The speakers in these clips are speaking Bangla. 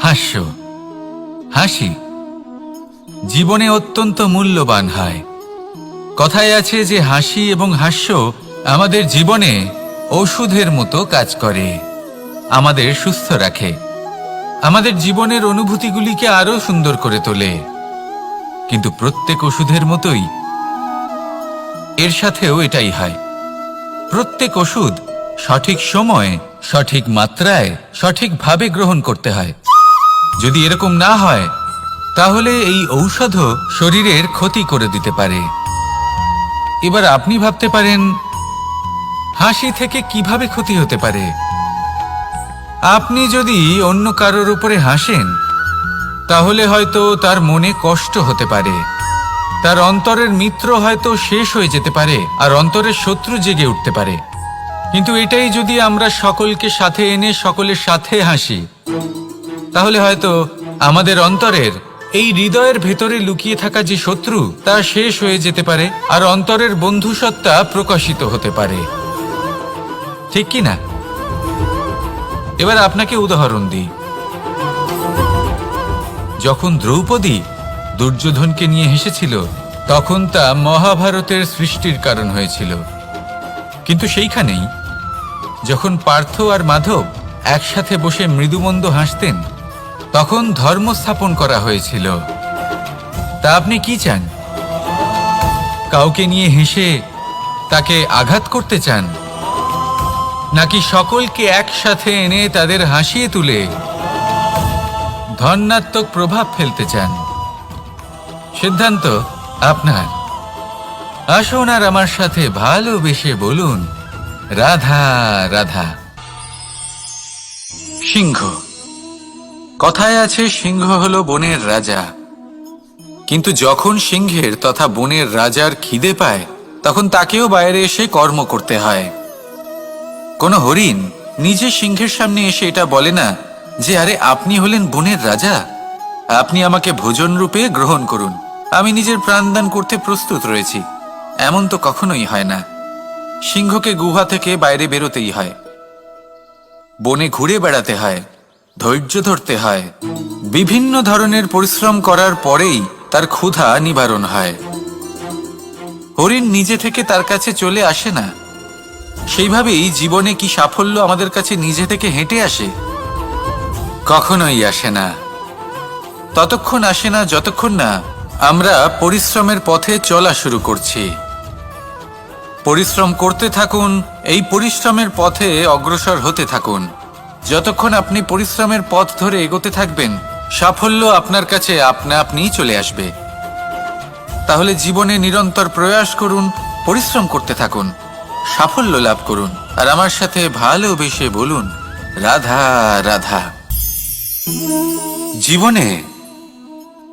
হাস্য, হাসি জীবনে অত্যন্ত মূল্যবান হয়। কথায় আছে যে হাসি এবং হাস্য আমাদের জীবনে ওষুধের মতো কাজ করে, আমাদের সুস্থ রাখে, আমাদের জীবনের অনুভূতিগুলিকে আরো সুন্দর করে তোলে। কিন্তু প্রত্যেক ওষুধের মতোই এর সাথেও এটাই হয়। প্রত্যেক ওষুধ সঠিক সময়ে, সঠিক মাত্রায়, সঠিকভাবে গ্রহণ করতে হয়। যদি এরকম না হয় তাহলে এই ঔষধও শরীরের ক্ষতি করে দিতে পারে। এবার আপনি ভাবতে পারেন, হাসি থেকে কিভাবে ক্ষতি হতে পারে? আপনি যদি অন্য কারোর উপরে হাসেন তাহলে হয়তো তার মনে কষ্ট হতে পারে, তার অন্তরের মিত্র হয়তো শেষ হয়ে যেতে পারে, আর অন্তরের শত্রু জেগে উঠতে পারে। কিন্তু এটাই যদি আমরা সকলকে সাথে এনে সকলের সাথে হাসি, তাহলে হয়তো আমাদের অন্তরের এই হৃদয়ের ভেতরে লুকিয়ে থাকা যে শত্রু তা শেষ হয়ে যেতে পারে, আর অন্তরের বন্ধুসত্তা প্রকাশিত হতে পারে। ঠিক কি না? এবার আপনাকে উদাহরণ দিই। যখন দ্রৌপদী দুর্যোধনকে নিয়ে হেসেছিল তখন তা মহাভারতের সৃষ্টির কারণ হয়েছিল। কিন্তু সেইখানেই যখন পার্থ আর মাধব একসাথে বসে মৃদুমন্দ হাসতেন তখন ধর্ম স্থাপন করা হয়েছিল। তা আপনি কি চান? কাউকে নিয়ে হেসে তাকে আঘাত করতে চান, নাকি সকলকে একসাথে এনে তাদের হাসিয়ে তুলে ধনাত্মক প্রভাব ফেলতে চান? সিদ্ধান্ত আপনার। আসুন আর আমার সাথে ভালোবেসে বলুন, রাধা রাধা। সিংহ। কথায় আছে সিংহ হলো বনের রাজা। কিন্তু যখন সিংহের তথা বনের রাজার খিদে পায় তখন তাকেও বাইরে এসে কর্ম করতে হয়। কোনো হরিণ নিজে সিংহের সামনে এসে এটা বলে না যে, আরে আপনি হলেন বনের রাজা, আপনি আমাকে ভোজন রূপে গ্রহণ করুন, আমি নিজের প্রাণদান করতে প্রস্তুত রয়েছি। এমন তো কখনোই হয় না। সিংহকে গুহা থেকে বাইরে বেরোতেই হয়, বনে ঘুরে বেড়াতে হয়, ধৈর্য ধরতে হয়, বিভিন্ন ধরনের পরিশ্রম করার পরেই তার ক্ষুধা নিবারণ হয়। হরিণ নিজে থেকে তার কাছে চলে আসে না। সেইভাবেই জীবনে কি সাফল্য আমাদের কাছে নিজে থেকে হেঁটে আসে? কখনোই আসে না। ততক্ষণ আসে না যতক্ষণ না আমরা পরিশ্রমের পথে চলা শুরু করছি। পরিশ্রম করতে থাকুন, এই পরিশ্রমের পথে অগ্রসর হতে থাকুন। যতক্ষণ আপনি পরিশ্রমের পথ ধরে এগোতে থাকবেন সাফল্য আপনার কাছে আপনা আপনিই চলে আসবে। তাহলে জীবনে নিরন্তর প্রয়াস করুন, পরিশ্রম করতে থাকুন, সাফল্য লাভ করুন, আর আমার সাথে ভালোবেসে বলুন, রাধা রাধা। জীবনে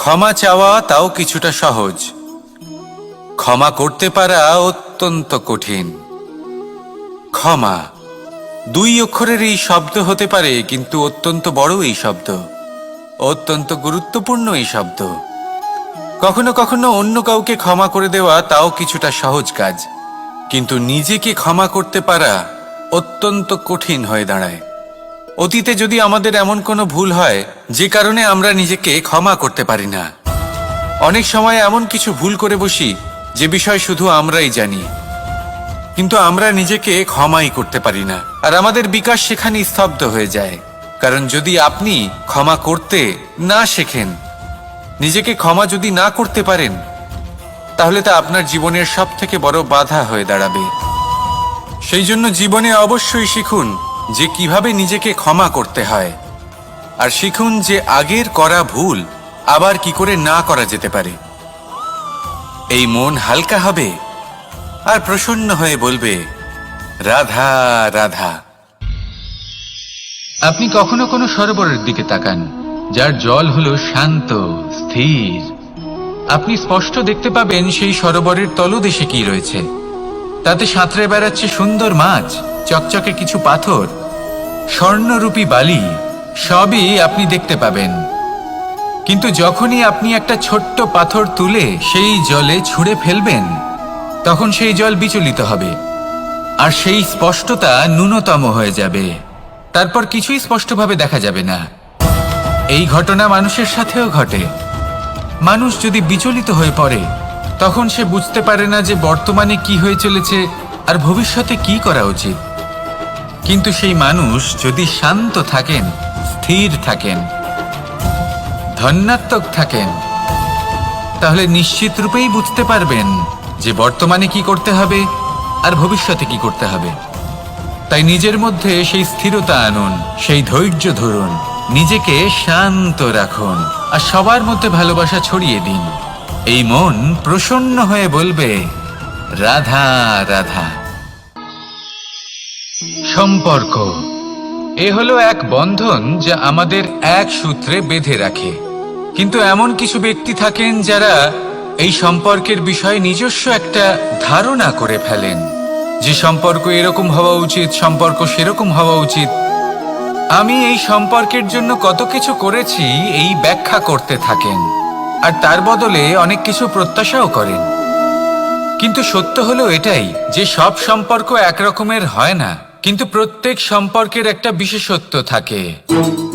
ক্ষমা চাওয়া তাও কিছুটা সহজ, ক্ষমা করতে পারা অত্যন্ত কঠিন। ক্ষমা দুই অক্ষরের এই শব্দ হতে পারে, কিন্তু অত্যন্ত বড় এই শব্দ, অত্যন্ত গুরুত্বপূর্ণ এই শব্দ। কখনো কখনো অন্য কাউকে ক্ষমা করে দেওয়া তাও কিছুটা সহজ কাজ, কিন্তু নিজেকে ক্ষমা করতে পারা অত্যন্ত কঠিন হয়ে দাঁড়ায়। অতীতে যদি আমাদের এমন কোনো ভুল হয় যে কারণে আমরা নিজেকে ক্ষমা করতে পারি না, অনেক সময় এমন কিছু ভুল করে বসি যে বিষয় শুধু আমরাই জানি, কিন্তু আমরা নিজেকে ক্ষমাই করতে পারি না, আর আমাদের বিকাশ সেখানে স্তব্ধ হয়ে যায়। কারণ যদি আপনি ক্ষমা করতে না শেখেন, নিজেকে ক্ষমা যদি না করতে পারেন, তাহলে তা আপনার জীবনের সব থেকে বড় বাধা হয়ে দাঁড়াবে। সেই জন্য জীবনে অবশ্যই শিখুন যে কিভাবে নিজেকে ক্ষমা করতে হয়, আর শিখুন যে আগের করা ভুল আবার কি করে না করা যেতে পারে। এই মন হালকা হবে আর প্রসন্ন হয়ে বলবে, রাধা রাধা। আপনি কখনো কোনো সরোবরের দিকে তাকান যার জল হলো শান্ত, স্থির। আপনি স্পষ্ট দেখতে পাবেন সেই সরোবরের তলদেশে কি রয়েছে। তাতে সাঁতরে বেড়াচ্ছে সুন্দর মাছ, চকচকে কিছু পাথর, স্বর্ণরূপী বালি, সবই আপনি দেখতে পাবেন। কিন্তু যখনই আপনি একটা ছোট্ট পাথর তুলে সেই জলে ছুঁড়ে ফেলবেন, তখন সেই জল বিচলিত হবে আর সেই স্পষ্টতা ন্যূনতম হয়ে যাবে। তারপর কিছুই স্পষ্টভাবে দেখা যাবে না। এই ঘটনা মানুষের সাথেও ঘটে। মানুষ যদি বিচলিত হয়ে পড়ে, তখন সে বুঝতে পারে না যে বর্তমানে কি হয়ে চলেছে আর ভবিষ্যতে কি করা উচিত। কিন্তু সেই মানুষ যদি শান্ত থাকেন, স্থির থাকেন, ধন্যাত্মক থাকেন, তাহলে নিশ্চিত রূপেই বুঝতে পারবেন যে বর্তমানে কি করতে হবে আর ভবিষ্যতে কি করতে হবে। তাই নিজের মধ্যে সেই স্থিরতা আনুন, সেই ধৈর্য ধরুন, নিজেকে শান্ত রাখুন আর সবার মধ্যে ভালোবাসা ছড়িয়ে দিন। এই মন প্রসন্ন হয়ে বলবে, রাধা রাধা। সম্পর্ক এ হলো এক বন্ধন যা আমাদের এক সূত্রে বেঁধে রাখে। কিন্তু এমন কিছু ব্যক্তি থাকেন যারা এই সম্পর্কের বিষয়ে নিজস্ব একটা ধারণা করে ফেলেন যে সম্পর্ক এরকম হওয়া উচিত, সম্পর্ক সেরকম হওয়া উচিত। আমি এই সম্পর্কের জন্য কত কিছু করেছি এই ব্যাখ্যা করতে থাকেন আর তার বদলে অনেক কিছু প্রত্যাশাও করেন। কিন্তু সত্য হলো এটাই যে সব সম্পর্ক একরকমের হয় না, কিন্তু প্রত্যেক সম্পর্কের একটা বিশেষত্ব থাকে।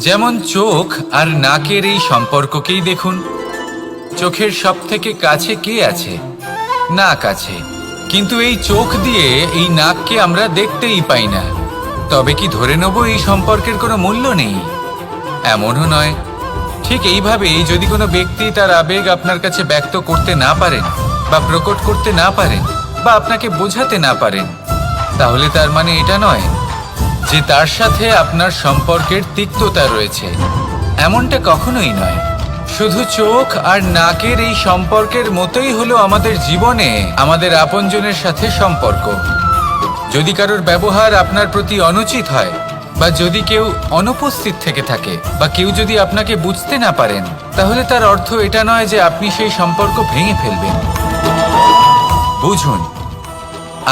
যেমন চোখ আর নাকের এই সম্পর্ককেই দেখুন। চোখের সব থেকে কাছে কে আছে? নাক আছে। কিন্তু এই চোখ দিয়ে এই নাককে আমরা দেখতেই পাই না। তবে কি ধরে নেব এই সম্পর্কের কোনো মূল্য নেই? এমনও নয়। ঠিক এইভাবেই যদি কোনো ব্যক্তি তার আবেগ আপনার কাছে ব্যক্ত করতে না পারেন বা প্রকট করতে না পারেন বা আপনাকে বোঝাতে না পারেন, তাহলে তার মানে এটা নয় যে তার সাথে আপনার সম্পর্কের তিক্ততা রয়েছে। এমনটা কখনোই নয়। শুধু চোখ আর নাকের এই সম্পর্কের মতোই হলো আমাদের জীবনে আমাদের আপনজনের সাথে সম্পর্ক। যদি কারোর ব্যবহার আপনার প্রতি অনুচিত হয় বা যদি কেউ অনুপস্থিত থেকে থাকে বা কেউ যদি আপনাকে বুঝতে না পারেন, তাহলে তার অর্থ এটা নয় যে আপনি সেই সম্পর্ক ভেঙে ফেলবেন। বুঝুন,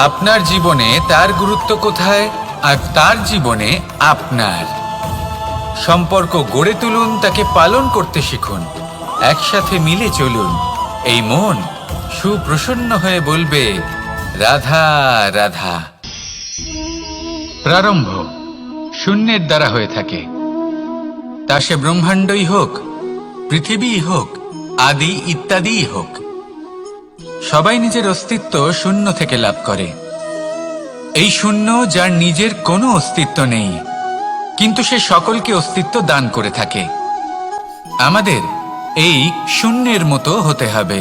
আপনার জীবনে তার গুরুত্ব কোথায় আর তার জীবনে আপনার। সম্পর্ক গড়ে তুলুন, তাকে পালন করতে শিখুন, একসাথে মিলে চলুন। এই মন সুপ্রসন্ন হয়ে বলবে, রাধা রাধা। প্রারম্ভ শূন্যের দ্বারা হয়ে থাকে, তা সে ব্রহ্মাণ্ডই হোক, পৃথিবীই হোক, আদি ইত্যাদিই হোক। সবাই নিজের অস্তিত্ব শূন্য থেকে লাভ করে। এই শূন্য যার নিজের কোনো অস্তিত্ব নেই, কিন্তু সে সকলকে অস্তিত্ব দান করে থাকে। আমাদের এই শূন্যের মতো হতে হবে।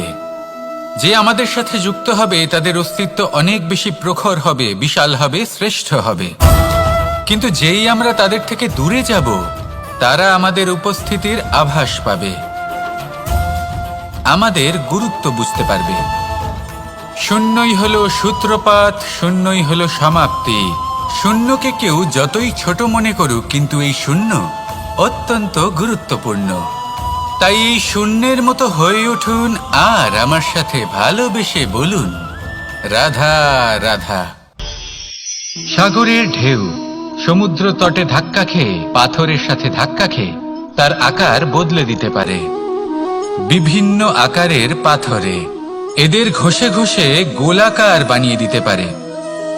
যে আমাদের সাথে যুক্ত হবে তাদের অস্তিত্ব অনেক বেশি প্রখর হবে, বিশাল হবে, শ্রেষ্ঠ হবে। কিন্তু যেই আমরা তাদের থেকে দূরে যাব, তারা আমাদের উপস্থিতির আভাস পাবে, আমাদের গুরুত্ব বুঝতে পারবে। শূন্যই হলো সূত্রপাত, শূন্যই হলো সমাপ্তি। শূন্যকে কেউ যতই ছোট মনে করুক, কিন্তু এই শূন্য অত্যন্ত গুরুত্বপূর্ণ। তাই এই শূন্যের মতো হয়ে উঠুন আর আমার সাথে ভালোবেসে বলুন, রাধা রাধা। সাগরের ঢেউ সমুদ্র তটে ধাক্কা খেয়ে, পাথরের সাথে ধাক্কা খেয়ে তার আকার বদলে দিতে পারে। বিভিন্ন আকারের পাথরে এদের ঘষে ঘষে গোলাকার বানিয়ে দিতে পারে।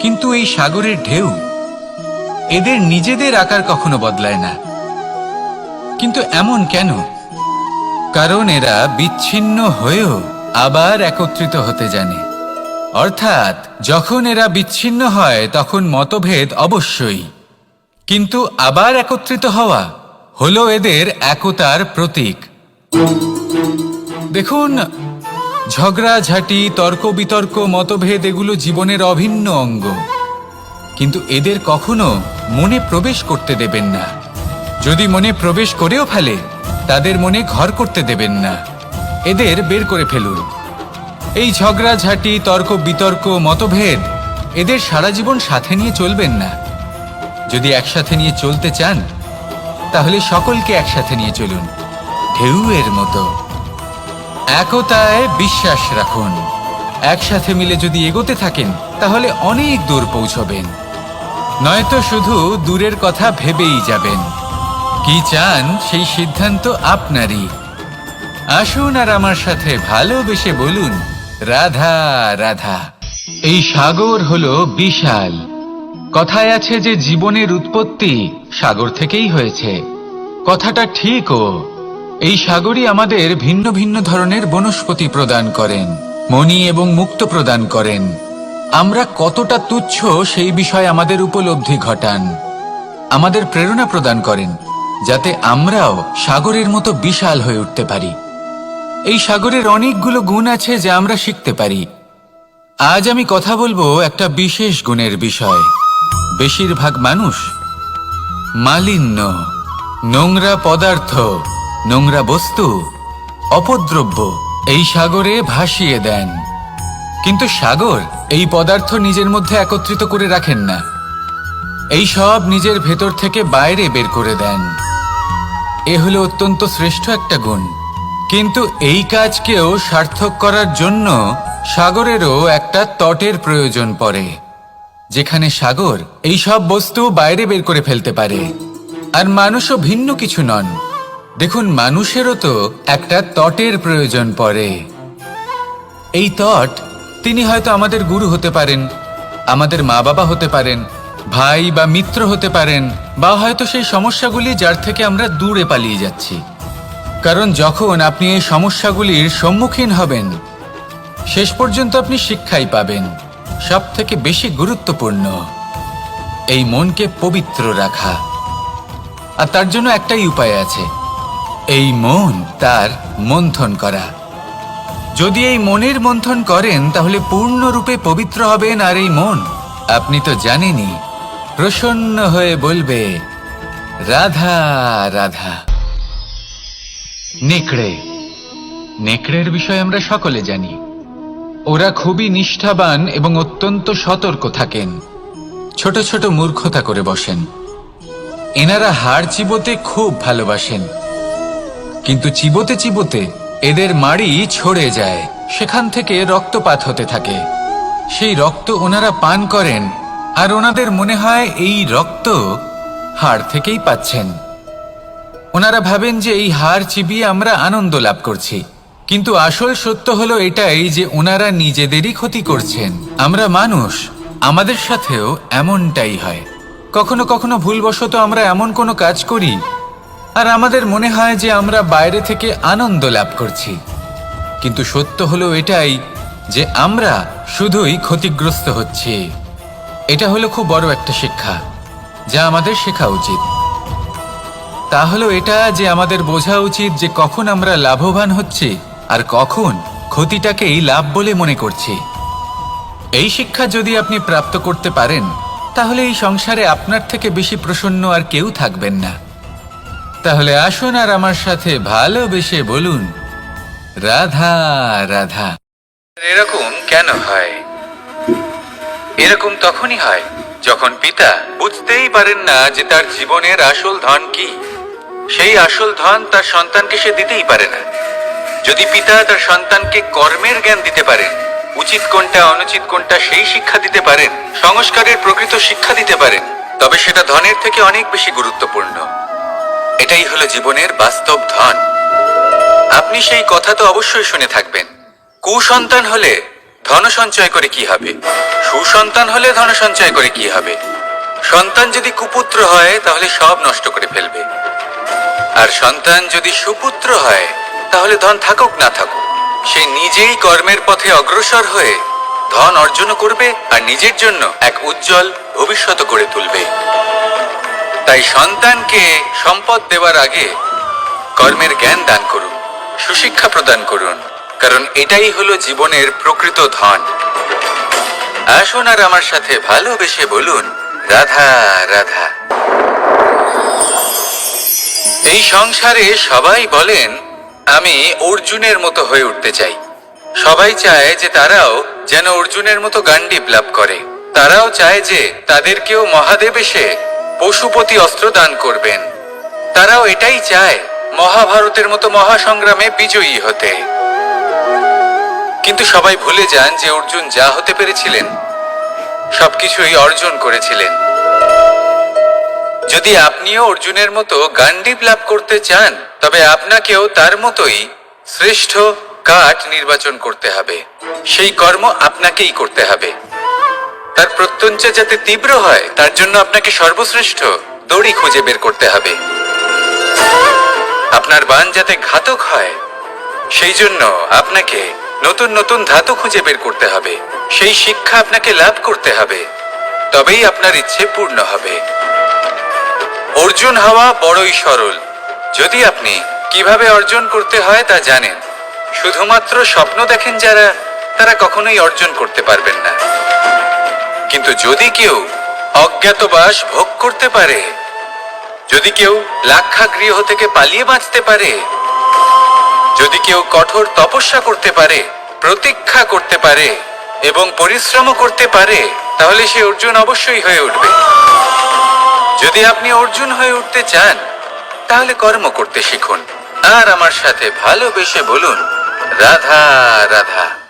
কিন্তু এই সাগরের ঢেউ এদের নিজেদের আকার কখনো বদলায় না। কিন্তু এমন কেন? কারণ এরা বিচ্ছিন্ন হয়েও আবার একত্রিত হতে জানে। অর্থাৎ যখন এরা বিচ্ছিন্ন হয় তখন মতভেদ অবশ্যই, কিন্তু আবার একত্রিত হওয়া হলো এদের একতার প্রতীক। দেখুন, ঝগড়াঝাঁটি, তর্ক বিতর্ক, মতভেদ এগুলো জীবনের অভিন্ন অঙ্গ, কিন্তু এদের কখনো মনে প্রবেশ করতে দেবেন না। যদি মনে প্রবেশ করেও ফেলে, তাদের মনে ঘর করতে দেবেন না, এদের বের করে ফেলুন। এই ঝগড়াঝাঁটি, তর্ক বিতর্ক, মতভেদ এদের সারা জীবন সাথে নিয়ে চলবেন না। যদি একসাথে নিয়ে চলতে চান, তাহলে সকলকে একসাথে নিয়ে চলুন, ঢেউয়ের মতো। একতায় বিশ্বাস রাখুন। একসাথে মিলে যদি এগোতে থাকেন, তাহলে অনেক দূর পৌঁছবেন। নয়তো শুধু দূরের কথা ভেবেই যাবেন। কি চান সেই সিদ্ধান্ত আপনারই। আসুন আর আমার সাথে ভালোবেসে বলুন, রাধা রাধা। এই সাগর হলো বিশাল, কথায় আছে যে জীবনের উৎপত্তি সাগর থেকেই হয়েছে। কথাটা ঠিকও। এই সাগরই আমাদের ভিন্ন ভিন্ন ধরনের বনস্পতি প্রদান করেন, মণি এবং মুক্ত প্রদান করেন। আমরা কতটা তুচ্ছ সেই বিষয়ে আমাদের উপলব্ধি ঘটান, আমাদের প্রেরণা প্রদান করেন, যাতে আমরাও সাগরের মতো বিশাল হয়ে উঠতে পারি। এই সাগরের অনেকগুলো গুণ আছে যা আমরা শিখতে পারি। আজ আমি কথা বলবো একটা বিশেষ গুণের বিষয়। বেশিরভাগ মানুষ মালিন্য, নোংরা পদার্থ, নোংরা বস্তু, অপদ্রব্য এই সাগরে ভাসিয়ে দেন। কিন্তু সাগর এই পদার্থ নিজের মধ্যে একত্রিত করে রাখেন না, এই সব নিজের ভেতর থেকে বাইরে বের করে দেন। এ হলো অত্যন্ত শ্রেষ্ঠ একটা গুণ। কিন্তু এই কাজকেও সার্থক করার জন্য সাগরেরও একটা তটের প্রয়োজন পড়ে, যেখানে সাগর এই সব বস্তু বাইরে বের করে ফেলতে পারে। আর মানুষও ভিন্ন কিছু নন। দেখুন, মানুষেরও তো একটা তটের প্রয়োজন পড়ে। এই তট, তিনি হয়তো আমাদের গুরু হতে পারেন, আমাদের মা বাবা হতে পারেন, ভাই বা মিত্র হতে পারেন, বা হয়তো সেই সমস্যাগুলি যার থেকে আমরা দূরে পালিয়ে যাচ্ছি। কারণ যখন আপনি এই সমস্যাগুলির সম্মুখীন হবেন, শেষ পর্যন্ত আপনি শিক্ষাই পাবেন। সব থেকে বেশি গুরুত্বপূর্ণ এই মনকে পবিত্র রাখা। আর তার জন্য একটাই উপায় আছে, এই মন তার মন্থন করা। যদি এই মনের মন্থন করেন তাহলে পূর্ণরূপে পবিত্র হবেন। আর এই মন, আপনি তো জানেনই, প্রসন্ন হয়ে বলবে রাধা রাধা। নেকড়ে, নেকড়ের বিষয়ে আমরা সকলে জানি। ওরা খুবই নিষ্ঠাবান এবং অত্যন্ত সতর্ক থাকেন, ছোট ছোট মূর্খতা করে বসেন। এনারা হাড় চিবোতে খুব ভালোবাসেন, কিন্তু চিবোতে চিবোতে এদের মাড়ি ছড়ে যায়, সেখান থেকে রক্তপাত হতে থাকে। সেই রক্ত ওনারা পান করেন, আর ওনাদের মনে হয় এই রক্ত হাড় থেকেই পাচ্ছেন। ওনারা ভাবেন যে এই হাড় চিবিয়ে আমরা আনন্দ লাভ করছি, কিন্তু আসল সত্য হলো এটাই যে ওনারা নিজেদেরই ক্ষতি করছেন। আমরা মানুষ, আমাদের সাথেও এমনটাই হয়। কখনো কখনো ভুলবশত আমরা এমন কোনো কাজ করি, আর আমাদের মনে হয় যে আমরা বাইরে থেকে আনন্দ লাভ করছি, কিন্তু সত্য হলো এটাই যে আমরা শুধুই ক্ষতিগ্রস্ত হচ্ছি। এটা হলো খুব বড় একটা শিক্ষা, যা আমাদের শেখা উচিত। তা হলো এটা যে আমাদের বোঝা উচিত যে কখন আমরা লাভবান হচ্ছি আর কখন ক্ষতিটাকেই লাভ বলে মনে করছি। এই শিক্ষা যদি আপনি প্রাপ্ত করতে পারেন, তাহলে এই সংসারে আপনার থেকে বেশি প্রসন্ন আর কেউ থাকবেন না। তাহলে আসুন আর আমার সাথে ভালোবেসে বলুন রাধা রাধা। এরকম কেন হয়? এরকম তখনই হয় যখন পিতা বুঝতেই পারেন না যে তার জীবনের আসল ধন কি। সেই আসল ধন তার সন্তানকে সে দিতেই পারে না। যদি পিতা তার সন্তানকে কর্মের জ্ঞান দিতে পারেন, উচিত কোনটা অনুচিত কোনটা সেই শিক্ষা দিতে পারেন, সংস্কারের প্রকৃত শিক্ষা দিতে পারেন, তবে সেটা ধনের থেকে অনেক বেশি গুরুত্বপূর্ণ। এটাই হলো জীবনের বাস্তব ধন। আপনি সেই কথা তো অবশ্যই শুনে থাকবেন, কুসন্তান হলে ধন সঞ্চয় করে কি হবে, সুসন্তান হলে ধন সঞ্চয় করে কি হবে। সন্তান যদি কুপুত্র হয় তাহলে সব নষ্ট করে ফেলবে, আর সন্তান যদি সুপুত্র হয় তাহলে ধন থাকুক না থাকুক, সে নিজেই কর্মের পথে অগ্রসর হয়ে ধন অর্জন করবে আর নিজের জন্য এক উজ্জ্বল ভবিষ্যৎ গড়ে তুলবে। তাই সন্তানকে সম্পদ দেওয়ার আগে কর্মের জ্ঞান দান করুন, সুশিক্ষা প্রদান করুন, কারণ এটাই হলো জীবনের প্রকৃত ধন। আসুন আর আমার সাথে ভালোবেসে বলুন রাধা রাধা। এই সংসারে সবাই বলেন আমি অর্জুনের মতো হয়ে উঠতে চাই। সবাই চায় যে তারাও যেন অর্জুনের মতো গান্ডীব লাভ করে। তারাও চায় যে তাদেরকেও মহাদেব এসে পশুপতি অস্ত্র দান করবেন। তারাও এটাই চায় মহাভারতের মতো মহাসংগ্রামে বিজয়ী হতে। কিন্তু সবাই ভুলে যান যে অর্জুন যা হতে পেরেছিলেন সবকিছুই অর্জন করেছিলেন। যদি আপনিও অর্জুনের মতো গান্ডীব লাভ করতে চান, তবে আপনাকেও তার মতোই শ্রেষ্ঠ কাঠ নির্বাচন করতে হবে। সেই কর্ম আপনাকেই করতে হবে। তার প্রত্যঞ্চা যাতে তীব্র হয় তার জন্য আপনাকে সর্বশ্রেষ্ঠ দড়ি খুঁজে বের করতে হবে। আপনার বাণ যাতে ঘাতক হয় সেই জন্য আপনাকে নতুন নতুন ধাতু খুঁজে বের করতে হবে। সেই শিক্ষা আপনাকে লাভ করতে হবে, তবেই আপনার ইচ্ছে পূর্ণ হবে। অর্জুন হওয়া বড়ই সরল যদি আপনি কিভাবে অর্জন করতে হয় তা জানেন। শুধুমাত্র স্বপ্ন দেখেন যারা, তারা কখনোই অর্জন করতে পারবেন না। কিন্তু যদি কেউ অজ্ঞাতবাস ভোগ করতে পারে, যদি কেউ লাক্ষাগৃহ থেকে পালিয়ে বাঁচতে পারে, যদি কেউ কঠোর তপস্যা করতে পারে, প্রতীক্ষা করতে পারে এবং পরিশ্রম করতে পারে, তাহলে সে অর্জুন অবশ্যই হয়ে উঠবে। যদি আপনি অর্জুন হয়ে উঠতে চান তাহলে কর্ম করতে শিখুন আর আমার সাথে ভালোবেসে বলুন রাধা রাধা।